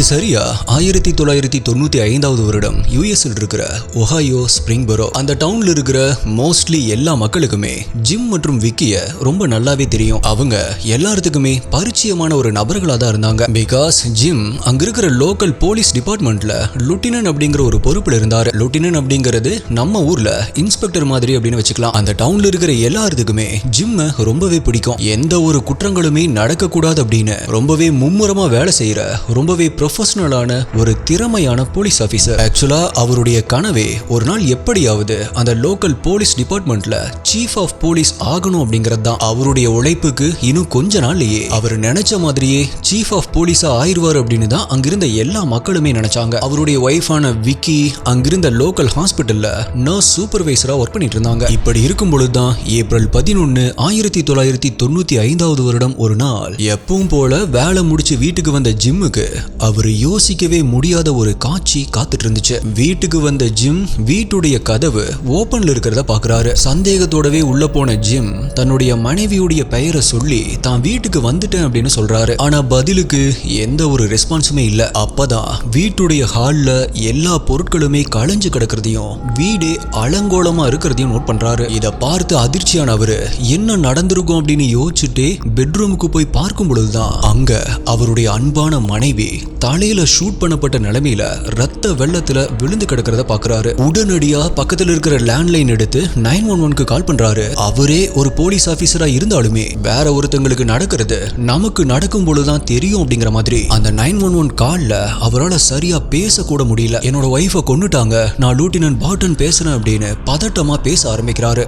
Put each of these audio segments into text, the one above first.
அது சரியா 1995 வருடம் யுஎஸ்ல இருக்கிற ஒஹாயோ ஸ்பிரிங்பரோ அந்த டவுன்ல இருக்கிற மோஸ்ட்லி எல்லா மக்களுக்குமே ஜிம் மற்றும் விக்கிய ரொம்ப நல்லாவே தெரியும். அவங்க எல்லாத்துக்குமே பரிச்சயமான ஒரு நபர்களா தான் இருந்தாங்க. பிகாஸ் ஜிம் அங்க இருக்கிற லோக்கல் போலீஸ் டிபார்ட்மெண்ட்ல லூட்டினன்ட் அப்படிங்கிற ஒரு பொறுப்புல இருந்தாரு. லூட்டினன்ட் அப்படிங்கிறது நம்ம ஊர்ல இன்ஸ்பெக்டர் மாதிரி அப்படின்னு வச்சுக்கலாம். அந்த டவுன்ல இருக்கிற எல்லாத்துக்குமே ஜிம்ம ரொம்பவே பிடிக்கும். எந்த ஒரு குற்றங்களுமே நடக்க கூடாது அப்படின்னு ரொம்பவே மும்முரமா வேலை செய்யற ரொம்பவே ப்ரொஃபஷனலான ஒரு திறமையான போலீஸ் ஆபீசர். ஆக்சுவலா அவருடைய கனவே ஒரு நாள் எப்படியாவது அந்த லோக்கல் போலீஸ் டிபார்ட்மெண்ட்ல சீஃப் ஆஃப் போலீஸ் ஆகணும் அப்படிங்கிறது தான். அவருடைய உழைப்புக்கு இன்னும் கொஞ்ச நாள்லயே அவர் நினைச்ச மாதிரியே சீஃப் ஆஃப் போலீஸா ஆயிருவார் அப்படின்னு தான் அங்கிருந்த எல்லா மக்களுமே நினைச்சாங்க. அவருடைய ஒய்ஃபான விக்கி அங்கிருந்த லோக்கல் ஹாஸ்பிட்டல்ல நர்ஸ் சூப்பர்வைசரா ஒர்க் பண்ணிட்டு இருந்தாங்க. இப்படி இருக்கும் பொழுதுதான் ஏப்ரல் 11 1995 வருடம் ஒரு நாள் எப்பவும் போல வேலை முடிச்சு வீட்டுக்கு வந்த ஜிம்முக்கு அவர் யோசிக்கவே முடியாத ஒரு காட்சி காத்துட்டு இருந்துச்சு. வீட்டுக்கு வந்த ஜிம் வீட்டுடைய கதவு ஓபன்ல இருக்கிறத பாக்குறாரு. சந்தேகத்தோடவே உள்ள போன ஜிம் தன்னுடைய மனைவியுடைய பெயரை சொல்லி தான் வீட்டுக்கு வந்துட்டேன் அப்படின்னு சொல்றாரு. ஆனா பதிலுக்கு எந்த ஒரு ரெஸ்பான்ஸுமே இல்ல. அப்பதான் வீட்டுடைய ஹால்ல எல்லா பொருட்களுமே களைஞ்சு கிடக்கிறதையும் வீடே அலங்கோலமா இருக்கிறதையும் நோட் பண்றாரு. இத பார்த்து அதிர்ச்சியான அவரு என்ன நடந்திருக்கும் அப்படின்னு யோசிச்சுட்டு பெட்ரூமுக்கு போய் பார்க்கும் பொழுதுதான் அங்க அவருடைய அன்பான மனைவி தலையில ஷூட் பண்ணப்பட்ட நிலைமையில ரத்த வெள்ளத்துல விழுந்து கிடக்கிறத பாக்குறாரு. உடனடியா பக்கத்துல இருக்கிற லேண்ட்லைன் எடுத்து 911க்கு கால் பண்றாரு. அவரே ஒரு போலீஸ் ஆபீசரா இருந்தாலுமே வேற ஒருத்தங்களுக்கு நடக்கிறது நமக்கு நடக்கும் பொழுதுதான் தெரியும் அப்படிங்கிற மாதிரி அந்த 911 கால்ல அவரால் சரியா பேச கூட முடியல. என்னோட ஒய்ஃபை கொன்னுட்டாங்க, நான் லூட்டினன்ட் பார்டன் பேசுறேன் அப்படின்னு பதட்டமா பேச ஆரம்பிக்கிறாரு.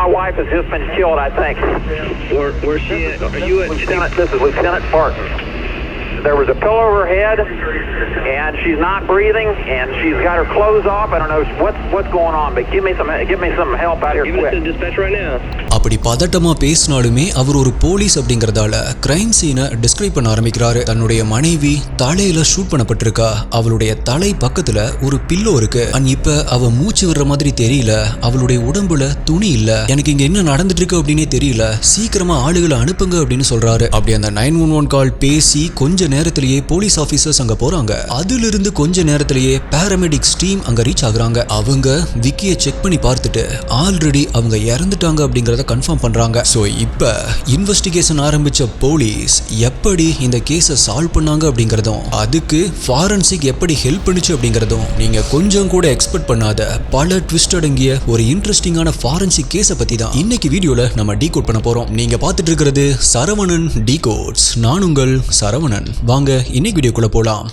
My wife has just been killed, I think. Where's she at? Are you at This is Lieutenant Barton. There was a pillow over her head, and she's not breathing, and she's got her clothes off. I don't know what's going on, but give me some help out here quick. Give us the dispatch right now. அப்படி பதட்டமா பேசினாலுமே அவர் ஒரு police அப்படிங்கறதால crime சீனை describe பண்ண ஆரம்பிக்கிறாரு. தன்னுடைய மனைவி தலையில shoot பண்ணப்பட்டிருக்கா. அவளுடைய தலை பக்கத்துல ஒரு பில்லோ இருக்கு. இப்ப அவ மூச்சு விடுற மாதிரி தெரியல. அவளுடைய உடம்புல துணி இல்ல. எனக்கு இங்க என்ன நடந்துட்டு இருக்கு அப்படின்னே தெரியல. சீக்கிரமா ஆளுகளை அனுப்புங்க அப்படின்னு சொல்றாரு. அப்படி அந்த 911 கால் பேசி கொஞ்ச நேரத்திலேயே போலீஸ் ஆபீசர்ஸ் அங்க போறாங்க. அதிலிருந்து கொஞ்ச நேரத்திலேயே பாராமெடிக்ஸ் டீம் அங்க ரீச் ஆகுறாங்க. அவங்க விக்கியை செக் பண்ணி பார்த்துட்டு ஆல்ரெடி அவங்க இறந்துட்டாங்க அப்படிங்கறத கன்ஃபார்ம் பண்றாங்க. சோ இப்ப இன்வெஸ்டிகேஷன் ஆரம்பிச்ச போலீஸ் எப்படி இந்த கேஸை சால்வ் பண்ணாங்க அப்படிங்கறதும் அதுக்கு ஃபாரன்சிக் எப்படி ஹெல்ப் பண்ணுச்சு அப்படிங்கறதும் நீங்க கொஞ்சம் கூட எக்ஸ்பெக்ட் பண்ணாத பல ட்விஸ்ட் அடங்கிய ஒரு இன்ட்ரெஸ்டிங்கான ஃபாரன்சிக் கேஸை பத்தி தான் இன்னைக்கு வீடியோல நம்ம டீகோட் பண்ண போறோம். நீங்க பார்த்துட்டு இருக்கிறது சரவணன் டீகோட்ஸ். நான் உங்கள் சரவணன். வாங்க இன்னைக்கு வீடியோக்குள்ள போலாம்.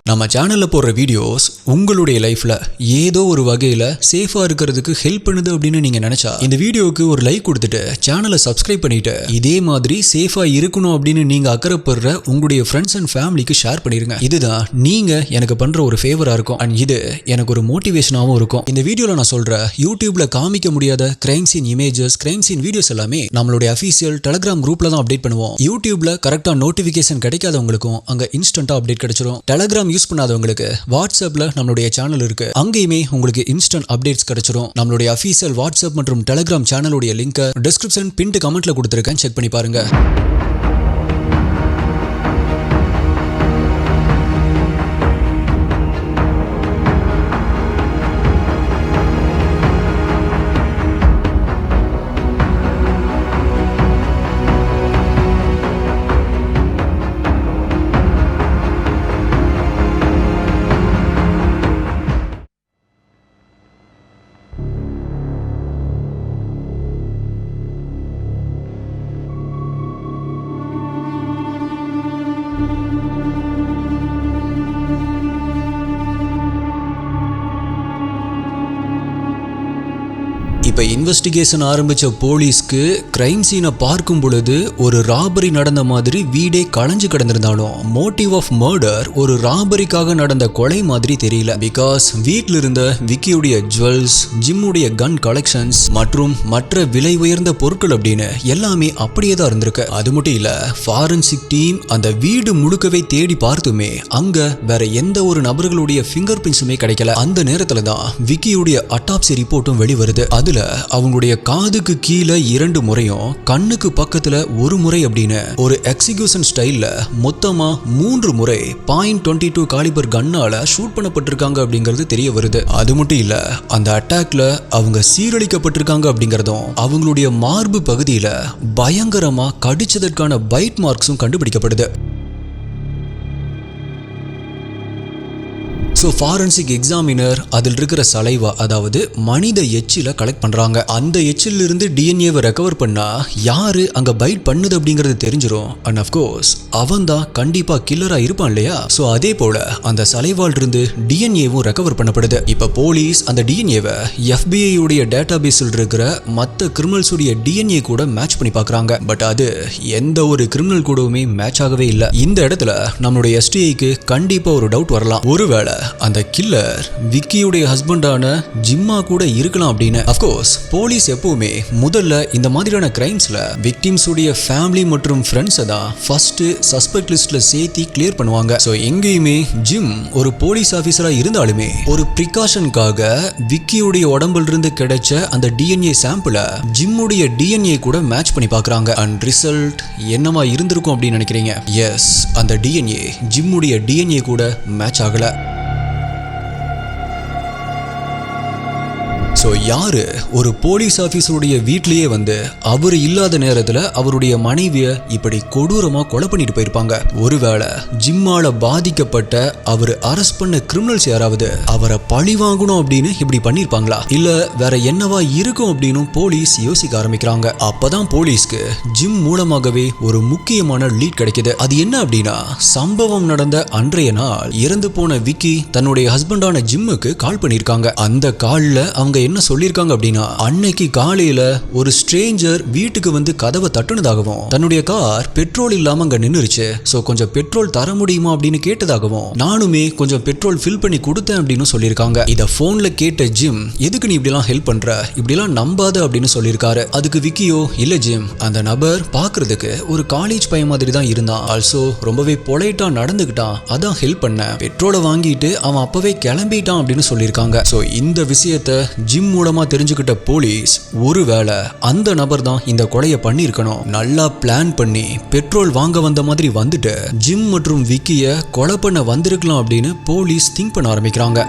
நம்ம சேனல்ல போடுற வீடியோஸ் உங்களுடைய லைஃப்ல ஏதோ ஒரு வகையில சேஃபா இருக்கிறதுக்கு ஹெல்ப் பண்ணுது அப்படின்னு நீங்க நினைச்சா இந்த வீடியோவுக்கு ஒரு லைக் கொடுத்துட்டு சேனலை சப்ஸ்கிரைப் பண்ணிட்டு இதே மாதிரி சேஃபா இருக்கணும் அப்படின்னு நீங்க அக்கறைப்படுற உங்களுடைய ஃப்ரெண்ட்ஸ் அண்ட் ஃபேமிலிக்கு ஷேர் பண்ணிருங்க. இதுதான் நீங்க எனக்கு பண்ற ஒரு ஃபேவரா இருக்கும். அண்ட் இது எனக்கு ஒரு மோட்டிவேஷனாகவும் இருக்கும். இந்த வீடியோல நான் சொல்ற யூடியூப்ல காமிக்க முடியாத crime scene images, crime scene videos எல்லாமே நம்மளுடைய அஃபீஷியல் டெலிகிராம் குரூப்ல தான் அப்டேட் பண்ணுவோம். யூடியூப்ல கரெக்டா நோட்டிபிகேஷன் கிடைக்காதவங்களுக்கும் அங்க இன்ஸ்டன்டா அப்டேட் கிடைச்சிரும். டெலிகிராம் யூஸ் பண்ணாதவங்களுக்கு வாட்ஸ்அப்ல நம்மளுடைய சேனல் இருக்கு. அங்கேயுமே உங்களுக்கு இன்ஸ்டன்ட் அப்டேட்ஸ் கிடைச்சிரும். நம்மளுடைய அஃபீஷியல் வாட்ஸ்அப் மற்றும் டெலிகிராம் சேனலுடைய லிங்க் டிஸ்கிரிப்ஷன் பின்ட் கமெண்ட்ல கொடுத்திருக்கேன். செக் பண்ணி பாருங்க. இப்ப இன்வெஸ்டிகேஷன் ஆரம்பிச்ச போலீஸ்க்கு கிரைம் சீனை பார்க்கும் பொழுது ஒரு ராபரி நடந்த மாதிரி வீடே களைஞ்சு கிடந்திருந்தாலும் மோட்டிவ் ஆஃப் மர்டர் ஒரு ராபரிக்காக நடந்த கொலை மாதிரி தெரியல. பிகாஸ் வீட்டில் இருந்த விக்கியுடைய ஜுவல்ஸ், ஜிம்முடைய கன் கலெக்ஷன்ஸ் மற்றும் மற்ற விலை உயர்ந்த பொருட்கள் அப்படின்னு எல்லாமே அப்படியே தான் இருந்திருக்கு. அது மட்டும் இல்ல, ஃபாரன்சிக் டீம் அந்த வீடு முழுக்கவே தேடி பார்த்துமே அங்க வேற எந்த ஒரு நபர்களுடைய ஃபிங்கர் பிரிண்ட்ஸுமே கிடைக்கல. அந்த நேரத்துல தான் விக்கியுடைய அட்டாப்சி ரிப்போர்ட்டும் வெளிவருது. அதுல அவங்களுடைய காதுக்கு கீழே 2 முறையும் கண்ணுக்கு பக்கத்துல 1 முறை அப்படின்னு ஒரு எக்ஸிகியூஷன் ஸ்டைல்ல மொத்தமா 3 முறை .22 காலிபர் கன்னால ஷூட் பண்ணப்பட்டிருக்காங்க அப்படிங்கிறது தெரிய வருது. அது மட்டும் இல்ல, அந்த அட்டாக்ல அவங்க சீரழிக்கப்பட்டிருக்காங்க அப்படிங்கறதும் அவங்களுடைய மார்பு பகுதியில பயங்கரமா கடிச்சதற்கான பைட் மார்க்ஸும் கண்டுபிடிக்கப்படுது. ஸோ ஃபாரன்சிக் எக்ஸாமினர் அதில் இருக்கிற சலைவா, அதாவது மனித எச்சில கலெக்ட் பண்றாங்க. அந்த எச்சில் இருந்து டிஎன்ஏவை ரெக்கவர் பண்ணா யாரு அங்க பைட் பண்ணுது அப்படிங்கிறது தெரிஞ்சிடும். அண்ட் அஃப்கோர்ஸ் அவன் தான் கண்டிப்பா கில்லரா இருப்பான் இல்லையா? ஸோ அதே போல அந்த சலைவால் இருந்து டிஎன்ஏவும் ரெக்கவர் பண்ணப்படுது. இப்ப போலீஸ் அந்த டிஎன்ஏவை FBI உடைய டேட்டா பேஸில் இருக்கிற மற்ற கிரிமினல்ஸ் உடைய டிஎன்ஏ கூட மேட்ச் பண்ணி பாக்குறாங்க. பட் அது எந்த ஒரு கிரிமினல் கூடவுமே மேட்ச் ஆகவே இல்லை. இந்த இடத்துல நம்மளுடைய STIக்கு கண்டிப்பா ஒரு டவுட் வரலாம். ஒருவேளை அந்த கில்லர் விக்கியுடைய ஹஸ்பண்டான ஜிம்மா கூட இருக்கலாம் அப்படின்னு. அஃப்கோர்ஸ் போலீஸ் எப்பவுமே முதல்ல இந்த மாதிரியான கிரைம்ஸ்ல விக்டிம்ஸ் உடைய ஃபேமிலி மற்றும் ஃப்ரெண்ட்ஸை தான் ஃபர்ஸ்ட் சஸ்பெக்ட் லிஸ்ட்ல சேர்த்து கிளியர் பண்ணுவாங்க. ஸோ எங்கேயுமே ஜிம் ஒரு போலீஸ் ஆஃபீஸரா இருந்தாலுமே ஒரு ப்ரிகாஷனுக்காக விக்கியுடைய உடம்புல இருந்து கிடைச்ச அந்த டிஎன்ஏ சாம்பிளை ஜிம்முடைய டிஎன்ஏ கூட மேட்ச் பண்ணி பார்க்கறாங்க. அண்ட் ரிசல்ட் என்னவா இருந்திருக்கும் அப்படின்னு நினைக்கிறீங்க? எஸ், அந்த டிஎன்ஏ ஜிம்முடைய டிஎன்ஏ கூட மேட்ச் ஆகல. ஸோ யாரு ஒரு போலீஸ் ஆஃபீஸருடைய வீட்லயே வந்து அவர் இல்லாத நேரத்தில் அவருடைய மனைவியை இப்படி கொடூரமா கொலை பண்ணிட்டு போயிருப்பாங்க? ஒருவேளை ஜிம்மால பாதிக்கப்பட்ட அவர் அரெஸ்ட் பண்ண கிரிமினல்ஸ் யாராவது அவரை பழி வாங்கணும் அப்படின்னு இப்படி பண்ணிருப்பாங்களா? இல்ல வேற என்னவா இருக்கும் அப்படின்னு போலீஸ் யோசிக்க ஆரம்பிக்கிறாங்க. அப்பதான் போலீஸ்க்கு ஜிம் மூலமாகவே ஒரு முக்கியமான லீட் கிடைக்குது. அது என்ன அப்படின்னா, சம்பவம் நடந்த அன்றைய நாள் இறந்து போன விக்கி தன்னுடைய ஹஸ்பண்டான ஜிம்முக்கு கால் பண்ணிருக்காங்க. அந்த கால்ல அவங்க என்ன சொல்லிருக்காங்க அப்படின்னா, அன்னைக்கு காலையில ஒரு ஸ்ட்ரேஞ்சர் வீட்டுக்கு வந்து கதவை தட்டுனதாகவும் தன்னுடைய கார் பெட்ரோல் இல்லாம அங்க நின்னுருச்சு, சோ கொஞ்சம் பெட்ரோல் தர முடியுமா அப்படின்னு கேட்டதாகவும் நானுமே கொஞ்சம் பெட்ரோல் ஃபில் பண்ணி கொடுத்தேன் அப்படின்னு சொல்லியிருக்காங்க. இத போன்ல கேட்ட ஜிம், எதுக்கு நீ இப்படிலாம் ஹெல்ப் பண்ற, இப்படிலாம் நம்பாத அப்படின்னு சொல்லியிருக்காரு. அதுக்கு விக்கியோ, இல்ல ஜிம், அந்த நபர் பாக்குறதுக்கு ஒரு காலேஜ் பையன் மாதிரி தான் இருந்தான், ஆல்சோ ரொம்பவே பொலைட்டா நடந்துகிட்டான், அதான் ஹெல்ப் பண்ண, பெட்ரோலை வாங்கிட்டு அவன் அப்பவே கிளம்பிட்டான் அப்படின்னு சொல்லியிருக்காங்க. சோ இந்த விஷயத்த ஜிம் மூலமா தெரிஞ்சுக்கிட்ட போலீஸ் ஒருவேளை அந்த நபர் தான் இந்த கொலையை பண்ணியிருக்கணும், நல்லா பிளான் பண்ணி பெட்ரோல் வாங்க வந்த மாதிரி வந்துட்டு ஜிம் மற்றும் விக்கிய கொலை பண்ண வந்திருக்கலாம் அப்படின்னு போலீஸ் திங்க் பண்ண ஆரம்பிக்கிறாங்க.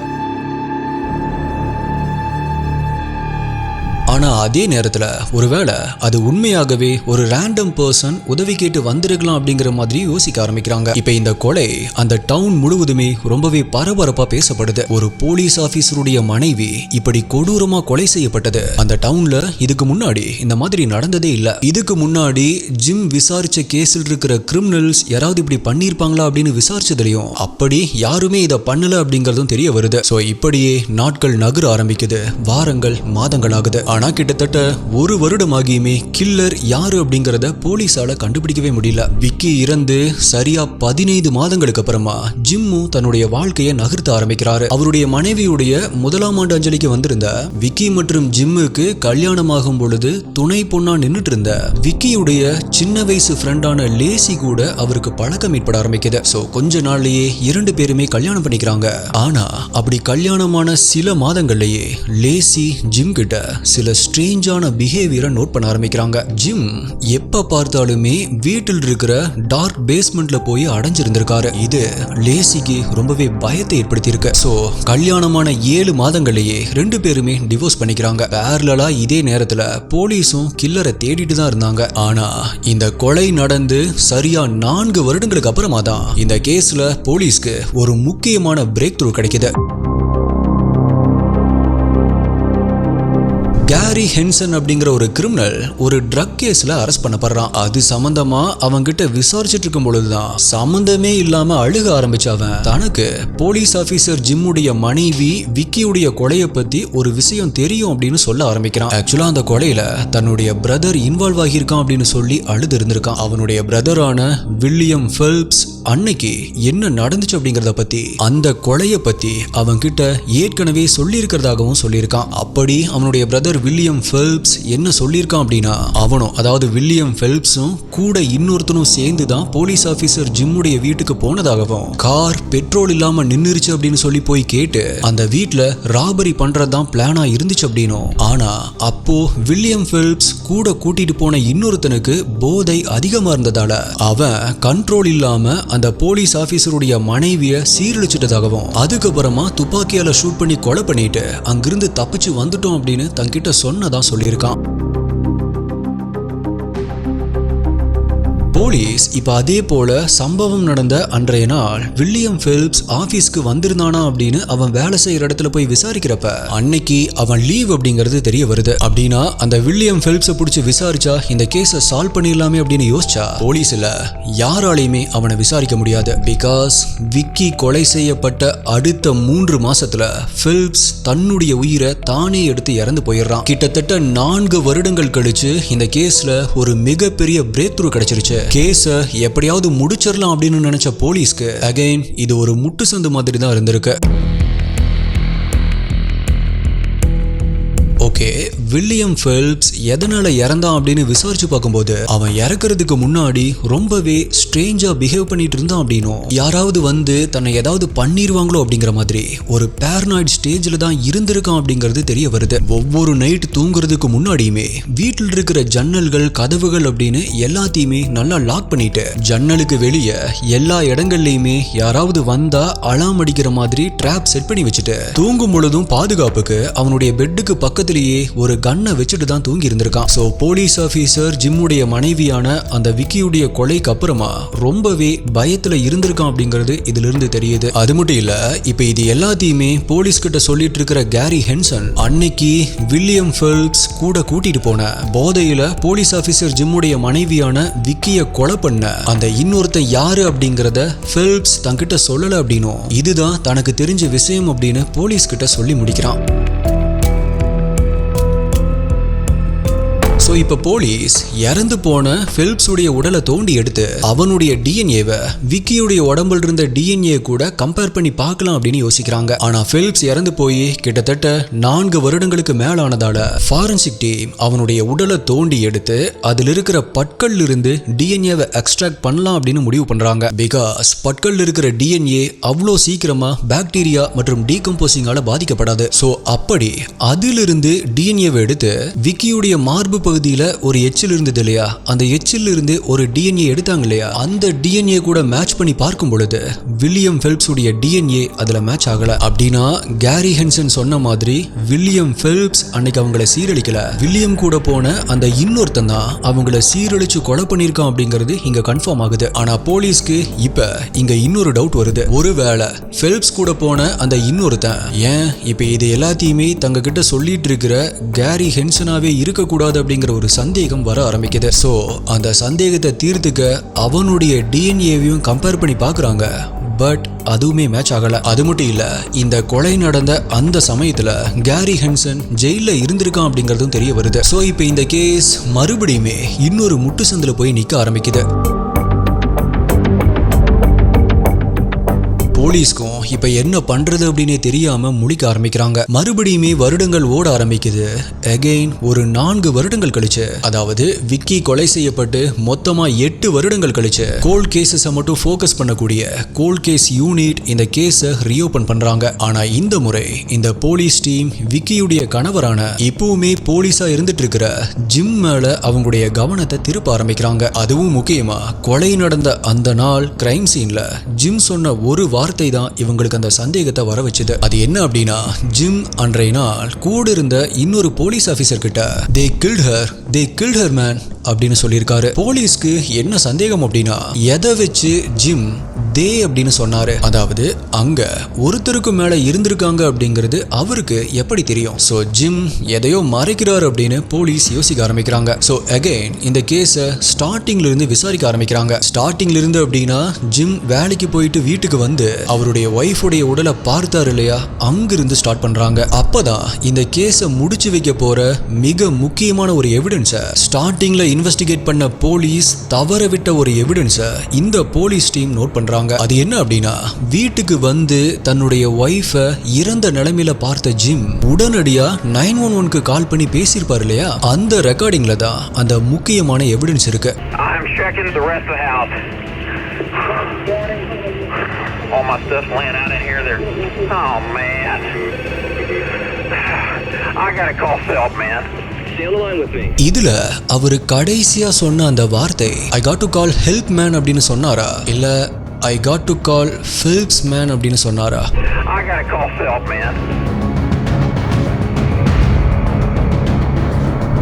ஆனா அதே நேரத்துல ஒருவேளை அது உண்மையாகவே ஒரு ரேண்டம் பர்சன் உதவி கேட்டு வந்திருக்கலாம் அப்படிங்கிற மாதிரி யோசிக்க ஆரம்பிக்கிறாங்க. இப்ப இந்த கொலை அந்த டவுன் முழுவதுமே ரொம்பவே பரபரப்பா பேசப்படுது. ஒரு போலீஸ் ஆபீசருடைய மனைவி இப்படி கொடூரமா கொலை செய்யப்பட்டது அந்த டவுன்ல இதுக்கு முன்னாடி இந்த மாதிரி நடந்ததே இல்ல. இதுக்கு முன்னாடி ஜிம் விசாரிச்ச கேஸில் இருக்கிற கிரிமினல்ஸ் யாராவது இப்படி பண்ணிருப்பாங்களா அப்படின்னு விசாரிச்சதுலயும் அப்படி யாருமே இதை பண்ணல அப்படிங்கறதும் தெரிய வருது. சோ இப்படியே நாட்கள் நகர ஆரம்பிக்குது, வாரங்கள் மாதங்கள் ஆகுது. ஆனா கிட்டத்தட்ட 1 வருடமாகியுமே கில்லர் யாரு அப்படிங்கறத போலீஸால கண்டுபிடிக்கவே முடியல. விக்கி இறந்து சரியா 15 மாதங்களுக்கு அப்புறமா ஜிம்மு தன்னுடைய வாழ்க்கையை நகர்த்த ஆரம்பிக்கிறாரு. அவருடைய மனைவியுடைய 1ஆம் ஆண்டு அஞ்சலிக்கு வந்திருந்த விக்கி மற்றும் ஜிம்முக்கு கல்யாணமாகும் பொழுது துணை பொண்ணா நின்னுட்டு இருந்த விக்கியுடைய சின்ன வயசு ஃப்ரெண்டான லேசி கூட அவருக்கு பழக்கம் ஏற்பட ஆரம்பிக்குது. சோ கொஞ்ச நாள்லயே 2 பேருமே கல்யாணம் பண்ணிக்கிறாங்க. ஆனா அப்படி கல்யாணமான சில மாதங்கள்லயே லேசி ஜிம் கிட்ட சில ஸ்ட்ரேஞ்சான பிஹேவியரை நோட் பண்ண ஆரம்பிக்கிறாங்க. ஜிம் எப்ப பார்த்தாலுமே வீட்டில் இருக்கிற டார்க் பேஸ்மெண்ட்ல போய் அடைஞ்சிருந்திருக்காரு. இது லேசிக்கு ரொம்பவே பயத்தை ஏற்படுத்தி இருக்கு. சோ கல்யாணமான 7 மாதங்கள்லயே 2 பேருமே டிவோர்ஸ் பண்ணிக்கிறாங்க. பேரலா இதே நேரத்துல போலீஸும் கில்லரை தேடிட்டு தான் இருந்தாங்க. ஆனா இந்த கொலை நடந்து சரியா 4 வருடங்களுக்கு அப்புறமா தான் இந்த கேஸ்ல போலீஸ்க்கு ஒரு முக்கியமான பிரேக் த்ரூ கிடைக்குது. கேரி ஹென்சன் அப்படிங்கிற ஒரு கிரிமினல் ஒரு ட்ரக் கேஸ்ல அரெஸ்ட் பண்ணப்படுறான். அது சம்பந்தமா அவன்கிட்ட விசாரிச்சுட்டு இருக்கும் பொழுதுதான் சம்பந்தமே இல்லாம அழுக ஆரம்பிச்ச அவன் தனக்கு போலீஸ் ஆபீசர் ஜிம்முடைய மனைவி விக்கியுடைய கொலையை பத்தி ஒரு விஷயம் தெரியும் அப்படின்னு சொல்ல ஆரம்பிக்கிறான். ஆக்சுவலா அந்த கொலையில தன்னுடைய பிரதர் இன்வால்வ் ஆகியிருக்கான் அப்படின்னு சொல்லி அழுது இருந்திருக்கான். அவனுடைய பிரதரான வில்லியம் ஃபெல்ப்ஸ் அன்னைக்கு என்ன நடந்துச்சு அப்படிங்கறத பத்தி, அந்த கொலையை பத்தி அவன் கிட்ட ஏற்கனவே சொல்லி இருக்கிறதாகவும் சொல்லியிருக்கான். அப்படி அவனுடைய பிரதர் வில்லியம் ஃபெல்ப்ஸ் என்ன சொல்லியிருக்கான் அப்படின்னா, அவனும் அதாவது வில்லியம் ஃபெல்ப்ஸும் கூட இன்னொருத்தனும் சேர்ந்து தான் போலீஸ் ஆபீசர் ஜிம்முடைய வீட்டுக்கு போனதாகவும், கார் பெட்ரோல் இல்லாம நின்னுருச்சு அப்படின்னு சொல்லி போய் கேட்டு அந்த வீட்டுல ராபரி பண்றதுதான் பிளானா இருந்துச்சு அப்படின்னும். ஆனா அப்போ வில்லியம் ஃபெல்ப்ஸ் கூட கூட்டிட்டு போன இன்னொருத்தனுக்கு போதை அதிகமா இருந்ததால அவன் கண்ட்ரோல் இல்லாம அந்த போலீஸ் ஆபீசருடைய மனைவிய சீரழிச்சிட்டதாகவும், அதுக்கப்புறமா துப்பாக்கியால ஷூட் பண்ணி கொலை பண்ணிட்டு அங்கிருந்து தப்பிச்சு வந்துட்டோம் அப்படின்னு தங்கிட்ட சொன்னதா சொல்லியிருக்கான். போலீஸ் இப்ப அதே போல சம்பவம் நடந்த அன்றைய நாள் வில்லியம் ஃபெல்ப்ஸ் ஆபீஸ்க்கு வந்திருந்தானா அப்படின்னு அவன் வேலை செய்யற இடத்துல போய் விசாரிக்கிறப்ப அன்னைக்கு அவன் லீவ் அப்படிங்கிறது தெரிய வருது. அப்படின்னா அந்த வில்லியம் ஃபெல்ப்ஸை பிடிச்சி விசாரிச்சா இந்த கேஸை சால்வ் பண்ணிடலாமே அப்படின்னு யோசிச்சா போலீஸ்ல யாராலையுமே அவனை விசாரிக்க முடியாது. பிகாஸ் விக்கி கொலை செய்யப்பட்ட அடுத்த 3 மாசத்துல ஃபெல்ப்ஸ் தன்னுடைய உயிரை தானே எடுத்து இறந்து போயிடுறான். கிட்டத்தட்ட 4 வருடங்கள் கழிச்சு இந்த கேஸ்ல ஒரு மிகப்பெரிய பிரேக் த்ரூ கிடைச்சிருச்சு. கேஸ எப்படியாவது முடிச்சிடலாம் அப்படின்னு நினைச்ச போலீஸ்க்கு அகைன் இது ஒரு முட்டு சந்து மாதிரி தான் இருந்திருக்கு. ஓகே, வில்லியம் ஃபெல்ப்ஸ் எதனால இறந்தான் அப்படின்னு விசாரிச்சு பார்க்கும்போது அவன் இறக்குறதுக்கு முன்னாடி ரொம்பவே ஸ்ட்ரேஞ்சா பிஹேவ் பண்ணிட்டு இருந்தான் அப்படின்னும், யாராவது வந்து தன்னை ஏதாவது பண்ணிடுவாங்களோ அப்படிங்கிற மாதிரி ஒரு பேரனாய்டு ஸ்டேஜ்ல தான் இருந்திருக்கான் அப்படிங்கிறது தெரிய வருது. ஒவ்வொரு நைட் தூங்குறதுக்கு முன்னாடியுமே வீட்டில் இருக்கிற ஜன்னல்கள் கதவுகள் அப்படின்னு எல்லாத்தையுமே நல்லா லாக் பண்ணிட்டு ஜன்னலுக்கு வெளியே எல்லா இடங்கள்லயுமே யாராவது வந்தா அலாம் அடிக்கிற மாதிரி ட்ராப் செட் பண்ணி வச்சுட்டு தூங்கும் பொழுதும் பாதுகாப்புக்கு அவனுடைய பெட்டுக்கு பக்கத்துல ஒரு கன்னை வச்சுட்டு தான் தூங்கி இருந்திருக்கான். சோ போலீஸ் ஆபீசர் ஜிம்முடைய மனைவியான அந்த விக்கியுடைய கொலைக்கு அப்புறமா ரொம்பவே பயத்துல இருந்திருக்கான் அப்படிங்கிறது இதுல இருந்து தெரியுது. அது மட்டும் இல்ல, இப்ப இது எல்லாத்தையுமே போலீஸ் கிட்ட சொல்லிட்டு இருக்கிற கேரி ஹென்சன் அன்னைக்கு வில்லியம் ஃபெல்ப்ஸ் கூட கூட்டிட்டு போன போதையில போலீஸ் ஆபீசர் ஜிம்முடைய மனைவியான விக்கிய கொலை பண்ண அந்த இன்னொருத்தன் யாரு அப்படிங்கறத ஃபெல்ப்ஸ் தன்கிட்ட சொல்லல அப்படின்னும், இதுதான் தனக்கு தெரிஞ்ச விஷயம் அப்படின்னு போலீஸ் கிட்ட சொல்லி முடிக்கிறான். ஸோ இப்போ போலீஸ் இறந்து போன ஃபெல்ப்ஸ் உடைய உடலை தோண்டி எடுத்து அவனுடைய டிஎன்ஏவை விக்கியுடைய உடம்புல இருந்த டிஎன்ஏ கூட கம்பேர் பண்ணி பார்க்கலாம் அப்படின்னு யோசிக்கிறாங்க. ஆனா ஃபெல்ப்ஸ் இறந்து போய் கிட்டத்தட்ட 4 வருடங்களுக்கு மேலானதால ஃபாரன்சிக் டீம் அவனுடைய உடலை தோண்டி எடுத்து அதில் இருக்கிற பற்கள் இருந்து டிஎன்ஏவை எக்ஸ்ட்ராக்ட் பண்ணலாம் அப்படின்னு முடிவு பண்றாங்க. பிகாஸ் பற்கள் இருக்கிற டிஎன்ஏ அவ்வளோ சீக்கிரமா பாக்டீரியா மற்றும் டீகம்போசிங்கால பாதிக்கப்படாது. ஸோ அப்படி அதிலிருந்து டிஎன்ஏவை எடுத்து விக்கியுடைய மார்பு பகுதியில ஒரு எச்சில் இருந்தது இல்லையா, அந்த எச்சில் இருந்து ஒரு டிஎன்ஏ எடுத்தாங்க இல்லையா, அந்த டிஎன்ஏ கூட மேட்ச் பண்ணி பார்க்கும் பொழுது வில்லியம் ஃபெல்ப்ஸ் உடைய டிஎன்ஏ அதுல மேட்ச் ஆகல. அப்படின்னா கேரி ஹென்சன் சொன்ன மாதிரி வில்லியம் ஃபெல்ப்ஸ் அன்னைக்கு அவங்கள சீரழிக்கல, வில்லியம் கூட போன அந்த இன்னொருத்தன் தான் அவங்கள சீரழிச்சு கொலை பண்ணிருக்கான் அப்படிங்கிறது இங்க கன்ஃபார்ம் ஆகுது. ஆனா போலீஸ்க்கு இப்ப இங்க இன்னொரு டவுட் வருது. ஒருவேளை ஃபெல்ப்ஸ் கூட போன அந்த இன்னொருத்தன் ஏன் இப்ப இது எல்லாத்தையுமே தங்க கிட்ட சொல்லிட்டு இருக்கிற கேரி ஹென்சனாவே இருக்கக்கூடாது அப்படிங்கிற ஒரு சந்தேகம் வர ஆரம்பிக்குது. சோ அந்த சந்தேகத்தை தீர்த்துக்க அவனுடைய டிஎன்ஏவையும் கம்பேர் பண்ணி பார்க்கறாங்க. பட் அதுவுமே மேட்ச் ஆகல. அது மட்டும் இல்ல, இந்த கொலை நடந்த அந்த சமயத்துல கேரி ஹென்சன் ஜெயில இருந்திருக்கான் அப்படிங்கறதும் தெரிய வருது. சோ இப்போ இந்த கேஸ் மறுபடியுமே இன்னொரு முட்டு சந்துல போய் நிக்க ஆரம்பிக்குது. போலீஸ்க்கும் இப்ப என்ன பண்றது அப்படின்னு தெரியாம முழிக்க ஆரம்பிக்கிறாங்க. மறுபடியுமே வருடங்கள் ஓட ஆரம்பிக்குது. அகைன் ஒரு 4 வருடங்கள் கழிச்சு, அதாவது விக்கி கொலை செய்யப்பட்டு மொத்தமா 8 வருடங்கள் கழிச்சு கோல்ட் கேசஸை மட்டும் ஃபோக்கஸ் பண்ணக்கூடிய கோல்ட் கேஸ் யூனிட் இந்த கேஸை ரீஓபன் பண்றாங்க. ஆனா இந்த முறை இந்த போலீஸ் டீம் விக்கியுடைய கணவரான இப்பவுமே போலீஸா இருந்துட்டு இருக்கிற ஜிம் மேல அவங்களுடைய கவனத்தை திருப்ப ஆரம்பிக்கிறாங்க. அதுவும் முக்கியமா கொலை நடந்த அந்த நாள் கிரைம் சீன்ல ஜிம் சொன்ன ஒரு வார்த்தை தான் இவங்களுக்கு அந்த சந்தேகத்தை வர வச்சது. அது என்ன அப்படின்னா, ஜிம் அன்றைய நாள் கூட இருந்த இன்னொரு போலீஸ் ஆபீசர் கிட்ட they killed her man அப்படின்னு சொல்லியிருக்காரு. போலீஸ்க்கு என்ன சந்தேகம் அப்படின்னா, எதை வச்சு ஜிம் தே அப்படின்னு சொன்னாரு. அதாவது அங்க ஒருத்தருக்கு மேல இருந்திருக்காங்க அப்படிங்கிறது அவருக்கு எப்படி தெரியும்? சோ ஜிம் எதையோ மறைக்கிறாரு அப்படின்னு போலீஸ் யோசிக்க ஆரம்பிக்கிறாங்க. சோ அகைன் இந்த கேஸ ஸ்டார்டிங்ல இருந்து விசாரிக்க ஆரம்பிக்கிறாங்க. ஸ்டார்டிங்ல இருந்து அப்படின்னா ஜிம் வேலைக்கு போயிட்டு வீட்டுக்கு வந்து அவருடைய ஒய்ஃபுடைய உடலை பார்த்தாரு இல்லையா, அங்கிருந்து ஸ்டார்ட் பண்றாங்க. அப்பதான் இந்த கேஸ முடிச்சு வைக்க போற மிக முக்கியமான ஒரு எவிடன்ஸை ஸ்டார்டிங்ல இன்வெஸ்டிகேட் பண்ண போலீஸ் தவற விட்ட ஒரு எவிடன்ஸை இந்த போலீஸ் டீம் நோட் பண்றாங்க. அது என்ன அப்படின்னா, வீட்டுக்கு வந்து தன்னுடைய ஒய்ஃபை இறந்த நிலைமையில பார்த்த ஜிம் உடனடியா 911க்கு கால் பண்ணி பேசியிருப்பாரு இல்லையா, அந்த ரெக்கார்டிங்ல தான் அந்த முக்கியமான எவிடன்ஸ் இருக்கு. I'm checking the rest of the house. All my stuff's laying out in here. Oh man, I gotta call Self, man. Stay on the line with me. இதுல அவரு கடைசியா சொன்ன அந்த வார்த்தை I got to call help man அப்படின்னு சொன்னாரா, இல்ல I got to call Phelps man அப்படின்னு சொன்னாரா? I gotta call Self, man.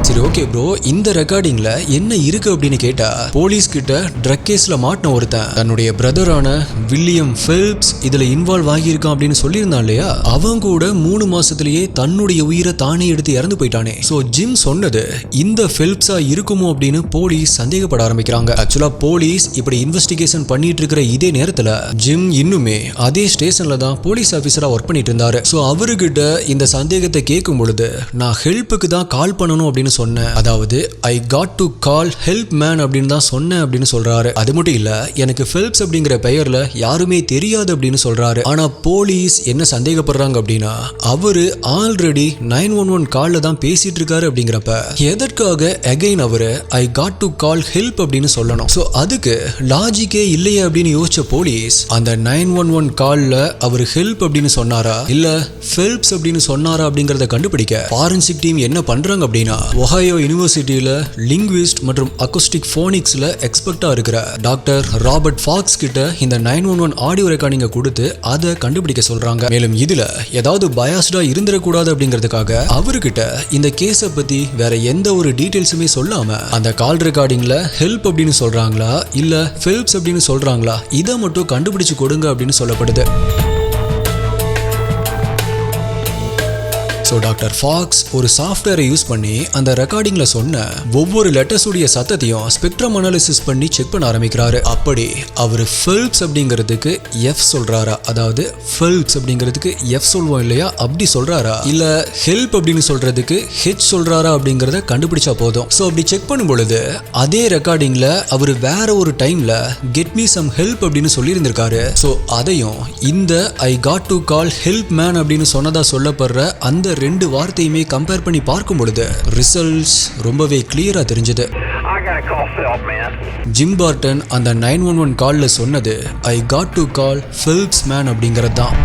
சரி, ஓகே ப்ரோ, இந்த ரெக்கார்டிங்ல என்ன இருக்கு அப்படின்னு கேட்டா, போலீஸ் கிட்ட ட்ரக் கேஸ்ல மாட்டின ஒருத்தன் தன்னுடைய பிரதரான வில்லியம் ஃபெல்ப்ஸ் இதுல இன்வால்வ் ஆகியிருக்கான் அப்படின்னு சொல்லியிருந்தான் இல்லையா, அவன் கூட 3 மாசத்திலேயே தன்னுடைய உயிரை தானே எடுத்து இறந்து போயிட்டானே. சோ ஜிம் சொன்னது இந்த ஃபெல்ப்ஸா இருக்குமோ அப்படின்னு போலீஸ் சந்தேகப்பட ஆரம்பிக்கிறாங்க. ஆக்சுவலா போலீஸ் இப்படி இன்வெஸ்டிகேஷன் பண்ணிட்டு இருக்கிற இதே நேரத்துல ஜிம் இன்னுமே அதே ஸ்டேஷன்ல தான் போலீஸ் ஆபீசரா ஒர்க் பண்ணிட்டு இருந்தாரு. சோ அவர்கிட்ட இந்த சந்தேகத்தை கேட்கும் பொழுது, நான் ஹெல்ப்புக்கு தான் கால் பண்ணணும் அப்படின்னு சொன்னேன், அதாவது I got to call help man அப்படின்னு தான் சொன்னேன் அப்படின்னு சொல்றாரு. அது மட்டும் இல்ல, எனக்கு ஃபெல்ப்ஸ் அப்படிங்கிற பெயர்ல யாருமே தெரியாது அப்படின்னு சொல்றாரு. ஆனா போலீஸ் என்ன சந்தேகப்படுறாங்க அப்படின்னா, அவரு ஆல்ரெடி 911 கால்ல தான் பேசிட்டு இருக்காரு அப்படிங்கிறப்ப எதற்காக அகைன் அவரு I got to call help அப்படின்னு சொல்லணும்? சோ அதுக்கு லாஜிக்கே இல்லையே அப்படின்னு யோசிச்ச போலீஸ் அந்த 911 கால்ல அவர் ஹெல்ப் அப்படின்னு சொன்னாரா இல்ல ஃபெல்ப்ஸ் அப்படின்னு சொன்னாரா அப்படிங்கறத கண்டுபிடிக்க ஃபாரன்சிக் டீம் என்ன பண்றாங்க அப்படின்னா, ஒஹாயோ யூனிவர்சிட்டியில லிங்குவிஸ்ட் மற்றும் அக்கோஸ்டிக் ஃபோனிக்ஸ்ல எக்ஸ்பர்ட்டா இருக்கிற டாக்டர் ராபர்ட் ஃபாக்ஸ் கிட்ட இந்த 911 ஆடியோ ரெக்கார்டிங்க கொடுத்து அதை கண்டுபிடிக்க சொல்றாங்க. மேலும் இதுல ஏதாவது பயாஸ்டா இருந்திடக்கூடாது அப்படிங்கிறதுக்காக அவர்கிட்ட இந்த கேஸை பத்தி வேற எந்த ஒரு டீடைல்ஸுமே சொல்லாம அந்த கால் ரெக்கார்டிங்ல ஹெல்ப் அப்படின்னு சொல்றாங்களா இல்ல ஃபெல்ப்ஸ் அப்படின்னு சொல்றாங்களா இதை மட்டும் கண்டுபிடிச்சு கொடுங்க அப்படின்னு சொல்லப்படுது. ஸோ டாக்டர் ஃபாக்ஸ் ஒரு சாஃப்ட்வேரை யூஸ் பண்ணி அந்த ரெக்கார்டிங்ல சொன்ன ஒவ்வொரு லெட்டர்ஸ் உடைய சத்தத்தையும் ஸ்பெக்ட்ரம் அனாலிசிஸ் பண்ணி செக் பண்ண ஆரம்பிக்கிறாரு. அப்படி அவர் ஃபெல்ப்ஸ் அப்படிங்கிறதுக்கு எஃப் சொல்றாரா, அதாவது ஃபெல்ப்ஸ் அப்படிங்கிறதுக்கு எஃப் சொல்வோம் இல்லையா, அப்படி சொல்றாரா இல்ல ஹெல்ப் அப்படின்னு சொல்றதுக்கு ஹெச் சொல்றாரா அப்படிங்கறத கண்டுபிடிச்சா போதும். ஸோ அப்படி செக் பண்ணும் பொழுது அதே ரெக்கார்டிங்ல அவர் வேற ஒரு டைம்ல கெட் மீ சம் ஹெல்ப் அப்படின்னு சொல்லி இருந்திருக்காரு. ஸோ அதையும் இந்த I got to call help man அப்படின்னு சொன்னதா சொல்லப்படுற அந்த 2 வார்த்தையுமே கம்பேர் பண்ணி பார்க்கும் பொழுது ரிசல்ட்ஸ் ரொம்பவே கிளியரா தெரிஞ்சது. ஜிம் பார்டன் அந்த 911 கால்ல சொன்னது I got to call Phelps man அப்படிங்கிறது தான்.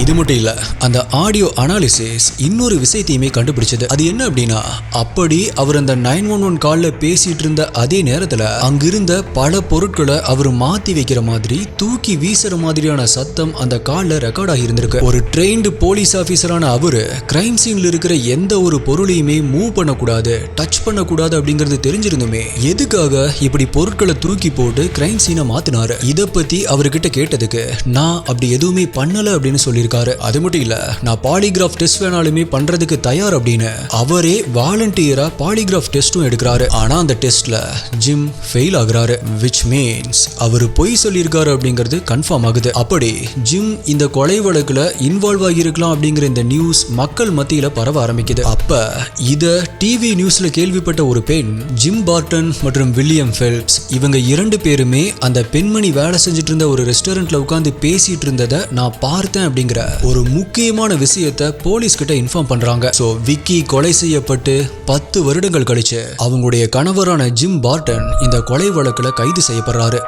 இது மட்டும் இல்ல, அந்த ஆடியோ அனாலிசிஸ் இன்னொரு விஷயத்தையுமே கண்டுபிடிச்சது. அது என்ன அப்படின்னா, அப்படி அவர் அந்த 911 கால்ல பேசிட்டு இருந்த அதே நேரத்துல அங்கிருந்த பல பொருட்களை அவர் மாத்தி வைக்கிற மாதிரி தூக்கி வீசுற மாதிரியான சத்தம் அந்த கால்ல ரெக்கார்ட் ஆகி இருந்திருக்கு. ஒரு ட்ரெயின்டு போலீஸ் ஆபீசரான அவரு கிரைம் சீன்ல இருக்கிற எந்த ஒரு பொருளையுமே மூவ் பண்ணக்கூடாது, டச் பண்ணக்கூடாது அப்படிங்கிறது தெரிஞ்சிருந்துமே எதுக்காக இப்படி பொருட்களை தூக்கி போட்டு கிரைம் சீனை மாத்தினாரு? இதை பத்தி அவர்கிட்ட கேட்டதுக்கு நான் அப்படி எதுவுமே பண்ணல அப்படின்னு சொல்லியிருக்காரு. அது மட்டும் இல்ல, நான் பாலிகிராஃப் டெஸ்ட் வேணாலுமே பண்றதுக்கு தயார் அப்படின்னு அவரே வாலண்டியரா பாலிகிராஃப் டெஸ்டும் எடுக்கிறாரு. ஆனா அந்த டெஸ்ட்ல ஜிம் ஃபெயில் ஆகுறாரு. which means அவர் பொய் சொல்லியிருக்காரு அப்படிங்கிறது கன்ஃபார்ம் ஆகுது. அப்படி ஜிம் இந்த கொலை வழக்குல இன்வால்வ் ஆகியிருக்கலாம் அப்படிங்கிற இந்த நியூஸ் மக்கள் மத்தியில பரவ ஆரம்பிக்குது. அப்ப இத டிவி நியூஸ்ல கேள்விப்பட்ட ஒரு பெண், ஜிம் பார்டன் மற்றும் வில்லியம் ஃபெல்ப்ஸ் இவங்க 2 பேருமே அந்த பெண்மணி வேலை செஞ்சுட்டு இருந்த ஒரு ரெஸ்டாரண்ட்ல உட்கார்ந்து பேசிட்டு இருந்ததை நான் பார்த்தேன் அப்படிங்கிற ஒரு முக்கியமான விஷயத்தை போலீஸ் கிட்ட இன்ஃபார்ம் பண்றாங்க. சோ விக்கி கொலை செய்யப்பட்டு 10 வருடங்கள் கழிச்சு அவங்களுடைய கணவரான ஜிம் பார்டன் இந்த கொலை வழக்குல கைது செய்யப்படுறாரு.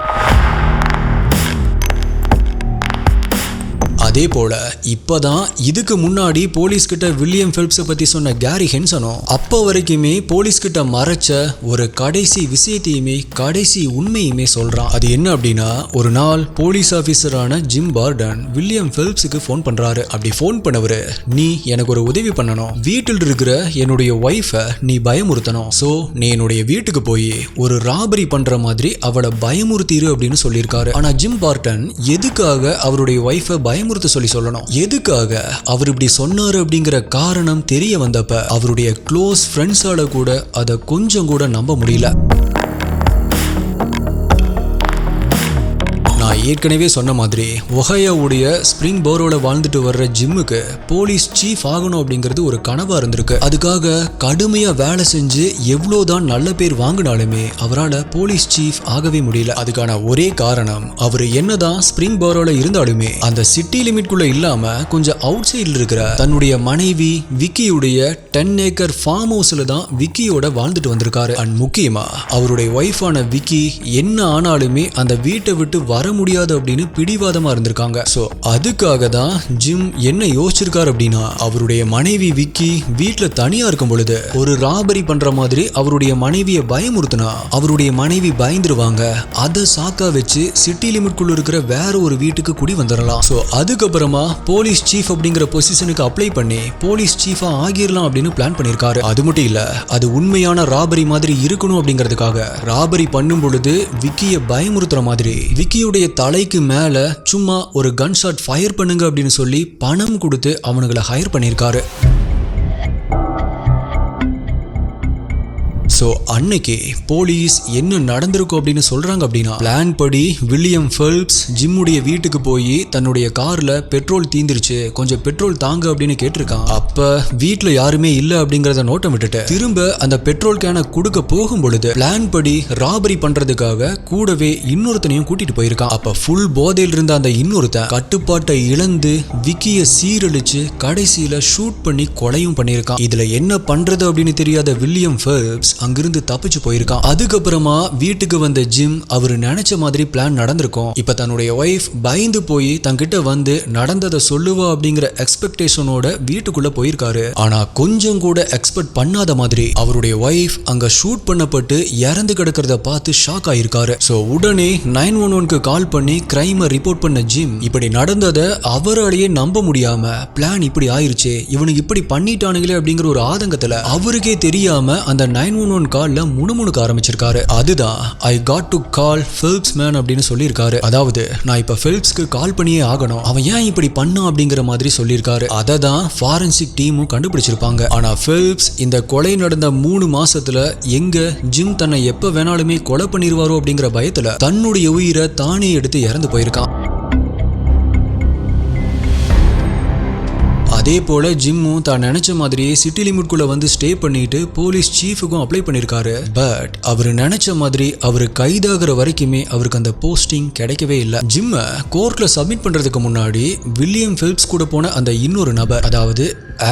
அதே போல இப்பதான் இதுக்கு முன்னாடி போலீஸ் கிட்ட வில்லியம் ஃபெல்ப்ஸை பத்தி சொன்ன கேரி ஹென்சனும் அப்ப வரைக்குமே போலீஸ் கிட்ட மறைச்ச ஒரு கடைசி விஷயத்தையுமே கடைசி உண்மையுமே சொல்றான். அது என்ன அப்படின்னா, ஒரு நாள் போலீஸ் ஆபீசரான ஜிம் பார்டன் வில்லியம் ஃபெல்ப்ஸுக்கு ஃபோன் பண்றாரு. அப்படி ஃபோன் பண்ணவரு, நீ எனக்கு ஒரு உதவி பண்ணணும், வீட்டில் இருக்கிற என்னுடைய ஒய்ஃபை நீ பயமுறுத்தணும். சோ நீ என்னுடைய வீட்டுக்கு போய் ஒரு ராபரி பண்ற மாதிரி அவளை பயமுறுத்திரு அப்படின்னு சொல்லியிருக்காரு. ஆனா ஜிம் பார்டன் எதுக்காக அவருடைய ஒய்ஃபை பயமுறுத்த சொல்லணும், எதுக்காக அவர் இப்படி சொன்னாரு அப்படிங்கிற காரணம் தெரிய வந்தப்ப அவருடைய க்ளோஸ் ஃப்ரெண்ட்ஸால கூட அதை கொஞ்சம் கூட நம்ப முடியல. நான் ஏற்கனவே சொன்ன மாதிரி ஒஹாயோவுடைய ஸ்பிரிங் போரோல வாழ்ந்துட்டு வர்ற ஜிம்முக்கு போலீஸ் சீஃப் ஆகணும் அப்படிங்கிறது ஒரு கனவா இருந்திருக்கு. அதுக்காக கடுமையா வேலை செஞ்சு எவ்வளவுதான் நல்ல பேர் வாங்கினாலுமே அவரால் போலீஸ் சீஃப் ஆகவே முடியல. அதுக்கான ஒரே காரணம், அவர் என்னதான் ஸ்பிரிங் போரோல இருந்தாலுமே அந்த சிட்டி லிமிட்குள்ள இல்லாம கொஞ்சம் அவுட் சைடில் இருக்கிற தன்னுடைய மனைவி விக்கியுடைய 10 ஏக்கர் ஃபார்ம் ஹவுஸ்ல தான் விக்கியோட வாழ்ந்துட்டு வந்திருக்காரு. அண்ட் முக்கியமா அவருடைய ஒய்ஃபான விக்கி என்ன ஆனாலுமே அந்த வீட்டை விட்டு வர முடியாது அப்படின்னு பிடிவாதமா இருந்திருக்காங்க. சோ அதுக்காக தான் ஜிம் என்ன யோசிச்சிருக்காரு அப்படின்னா, அவருடைய மனைவி விக்கி வீட்டுல தனியா இருக்கும் பொழுது ஒரு ராபரி பண்ற மாதிரி அவருடைய மனைவியை பயமுறுத்தினா அவருடைய மனைவி பயந்துருவாங்க. அதை சாக்கா வச்சு சிட்டி லிமிட்குள்ள இருக்கிற வேற ஒரு வீட்டுக்கு குடி வந்துடலாம். சோ அதுக்கப்புறமா போலீஸ் சீஃப் அப்படிங்கிற பொசிஷனுக்கு அப்ளை பண்ணி போலீஸ் சீஃபா ஆகிரலாம் அப்படின்னு பிளான் பண்ணிருக்காரு. அது மட்டும் இல்ல, அது உண்மையான ராபரி மாதிரி இருக்கணும் அப்படிங்கிறதுக்காக ராபரி பண்ணும் பொழுது விக்கியை பயமுறுத்துற மாதிரி விக்கியுடைய தலைக்கு மேல சும்மா ஒரு கன் ஷாட் ஃபயர் பண்ணுங்க அப்படின்னு சொல்லி பணம் கொடுத்து அவனுங்களை ஹையர் பண்ணியிருக்காரு. ஸோ அன்னைக்கு போலீஸ் என்ன நடந்திருக்கும் அப்படின்னு சொல்றாங்க அப்படின்னா, பிளான் படி வில்லியம் ஃபெல்ப்ஸ் ஜிம்முடைய வீட்டுக்கு போய் தன்னுடைய கார்ல பெட்ரோல் தீந்துருச்சு, கொஞ்சம் பெட்ரோல் தாங்க அப்படின்னு கேட்டிருக்கான். அப்ப வீட்டுல யாருமே இல்ல அப்படிங்கறத நோட்டம் விட்டுட்டு திரும்ப அந்த பெட்ரோல் கேனை கொடுக்க போகும் பொழுது பிளான் படி ராபரி பண்றதுக்காக கூடவே இன்னொருத்தனையும் கூட்டிட்டு போயிருக்கான். அப்ப ஃபுல் போதையில் இருந்த அந்த இன்னொருத்தன் கட்டுப்பாட்டை இழந்து விக்கிய சீரழிச்சு கடைசியில ஷூட் பண்ணி கொலையும் பண்ணியிருக்கான். இதுல என்ன பண்றது அப்படின்னு தெரியாத வில்லியம் ஃபெல்ப்ஸ் அங்கிருந்து தப்பிச்சு போயிருக்கான். அதுக்கப்புறமா வீட்டுக்கு வந்த ஜிம் அவரு நினைச்ச மாதிரி பிளான் நடந்திருக்கும். இப்ப தன்னுடைய ஒய்ஃப் பயந்து போய் தங்கிட்ட வந்து நடந்ததை சொல்லுவா அப்படிங்கிற எக்ஸ்பெக்டேஷனோட வீட்டுக்குள்ள போயிருக்காரு. ஆனா கொஞ்சம் கூட எக்ஸ்பெக்ட் பண்ணாத மாதிரி அவருடைய ஒய்ஃப் அங்க ஷூட் பண்ணப்பட்டு இறந்து கிடக்கிறத பார்த்து ஷாக் ஆயிருக்காரு. சோ உடனே 911க்கு கால் பண்ணி கிரைமை ரிப்போர்ட் பண்ண ஜிம் இப்படி நடந்ததை அவராலேயே நம்ப முடியாம பிளான் இப்படி ஆயிருச்சு, இவனுக்கு இப்படி பண்ணிட்டானுங்களே அப்படிங்கிற ஒரு ஆதங்கத்துல அவருக்கே தெரியாம அந்த 911 கால்ல முணுமுணுக்க ஆரம்பிச்சிருக்காரு. அதுதான் I got to call Phelps man அப்படின்னு சொல்லியிருக்காரு. அதாவது நான் இப்ப ஃபெல்ப்ஸ்க்கு கால் பண்ணியே ஆகணும், அவன் ஏன் இப்படி பண்ணான் அப்படிங்கிற மாதிரி சொல்லியிருக்காரு. அதை தான் ஃபாரன்சிக் டீமும் கண்டுபிடிச்சிருப்பாங்க. ஆனா ஃபெல்ப்ஸ் இந்த கொலை நடந்த 3 மாசத்துல எங்க ஜிம் தன்னை எப்ப வேணாலுமே கொலை பண்ணிடுவாரோ அப்படிங்கிற பயத்துல தன்னுடைய உயிரை தானே எடுத்து இறந்து போயிருக்கான். அதே போல ஜிம்மும் தான் நினைச்ச மாதிரியே சிட்டி லிமிட்குள்ள வந்து ஸ்டே பண்ணிட்டு போலீஸ் சீஃபுக்கும் அப்ளை பண்ணிருக்காரு. பட் அவரு நினைச்ச மாதிரி அவரு கைதாகிற வரைக்குமே அவருக்கு அந்த போஸ்டிங் கிடைக்கவே இல்லை. ஜிம்மை கோர்ட்ல சப்மிட் பண்றதுக்கு முன்னாடி வில்லியம் ஃபெல்ப்ஸ் கூட போன அந்த இன்னொரு நபர், அதாவது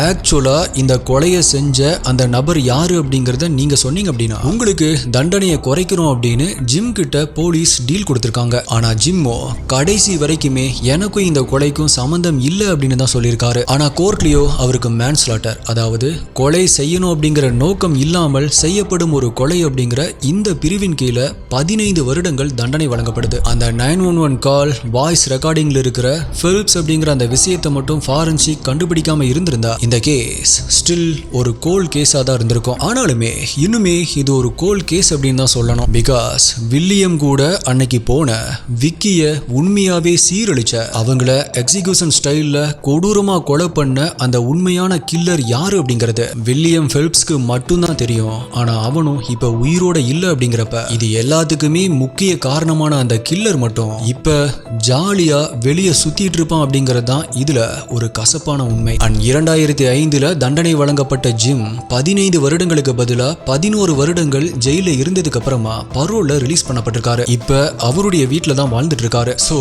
ஆக்சுவலா இந்த கொலையை செஞ்ச அந்த நபர் யாரு அப்படிங்கறத நீங்க சொன்னீங்க அப்படின்னா உங்களுக்கு தண்டனையை குறைக்கிறோம் அப்படின்னு ஜிம் கிட்ட போலீஸ் டீல் கொடுத்திருக்காங்க. ஆனா ஜிம்மோ கடைசி வரைக்குமே எனக்கும் இந்த கொலைக்கும் சம்பந்தம் இல்லை அப்படின்னு தான் சொல்லியிருக்காரு. ஆனா கோர்ட்லயோ அவருக்கு மேன்ஸ்லாட்டர், அதாவது கொலை செய்யணும் அப்படிங்கிற நோக்கம் இல்லாமல் செய்யப்படும் ஒரு கொலை அப்படிங்கிற இந்த பிரிவின் கீழே 15 வருடங்கள் தண்டனை வழங்கப்படுது. அந்த 911 கால் வாய்ஸ் ரெக்கார்டிங்ல இருக்கிற ஃபெல்ப்ஸ் அப்படிங்கிற அந்த விஷயத்தை மட்டும் ஃபாரன்சிக் கண்டுபிடிக்காம இருந்திருந்தா இந்த கேஸ் ஸ்டில் ஒரு கோல்ட் கேஸா தான் இருந்திருக்கும். ஆனாலுமே இன்னுமே இது ஒரு கோல்ட் கேஸ் அப்படின்னு தான் சொல்லணும். பிகாஸ் வில்லியம் கூட அன்னைக்கு போன விக்கிய உண்மையாவே சீரழிச்ச, அவங்கள எக்ஸிகியூஷன் ஸ்டைல்ல கொடூரமா கொலை பண்ண அந்த உண்மையான கில்லர் யாரு அப்படிங்கறது வில்லியம் ஃபெல்ப்ஸ்க்கு மட்டும்தான் தெரியும். ஆனா அவனும் இப்ப உயிரோட இல்ல அப்படிங்கிறப்ப இது எல்லாத்துக்குமே முக்கிய காரணமான அந்த கில்லர் மட்டும் இப்ப ஜாலியா வெளியே சுத்திட்டு இருப்பான் அப்படிங்கிறது தான் இதுல ஒரு கசப்பான உண்மை. அண்ட் 2005 தண்டனை வழங்கப்பட்ட ஜிம் 15 வருடங்களுக்கு பதிலா 11 வருடங்கள் ஜெயில இருந்ததுக்கு அப்புறமா பரோல்ல ரிலீஸ் பண்ணப்பட்டிருக்காரு. இப்ப அவருடைய வீட்ல தான் வாழ்ந்துட்டு இருக்காரு. So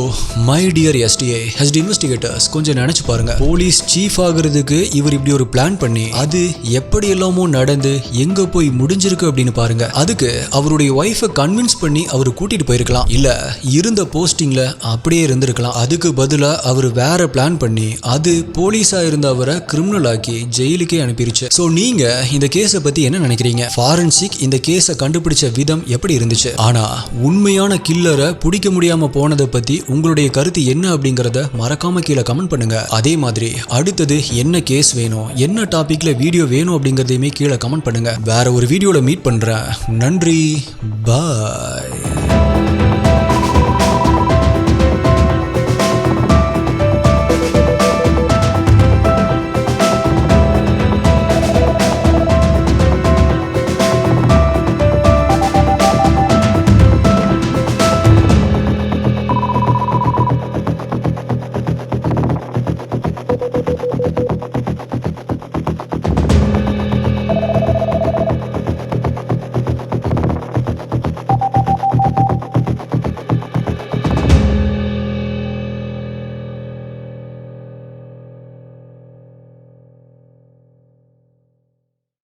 my dear STA HD investigators, கொஞ்சம் நினைச்சு பாருங்க. போலீஸ் சீஃப் ஆகுறதுக்கு இவர் இப்படி ஒரு பிளான் பண்ணி அது எப்படி எல்லாமோ நடந்து எங்க போய் முடிஞ்சிருக்கு அப்படின்னு பாருங்க. அதுக்கு அவருடைய ஒய்ஃபை கன்வின்ஸ் பண்ணி அவர் கூட்டிட்டு போயிருக்கலாம், இல்ல இருந்த போஸ்டிங்ல அப்படியே இருந்திருக்கலாம். அதுக்கு பதிலா அவர் வேற பிளான் பண்ணி அது போலீஸா இருந்த அவரை கிரிமினல் ஆக்கி ஜெயிலுக்கே அனுப்பிருச்சு. சோ நீங்க இந்த கேஸை பத்தி என்ன நினைக்கிறீங்க? ஃபாரன்சிக் இந்த கேஸை கண்டுபிடிச்ச விதம் எப்படி இருந்துச்சு? ஆனா உண்மையான கில்லரை பிடிக்க முடியாம போனதை பத்தி உங்களுடைய கருத்து என்ன அப்படிங்கறத மறக்காம கீழே கமெண்ட் பண்ணுங்க. அதே மாதிரி அடுத்தது என்ன கேஸ் வேணும், என்ன டாபிக்ல வீடியோ வேணும் அப்படிங்கறதையுமே கீழே கமெண்ட் பண்ணுங்க. வேற ஒரு வீடியோல மீட் பண்றேன். நன்றி, பாய்.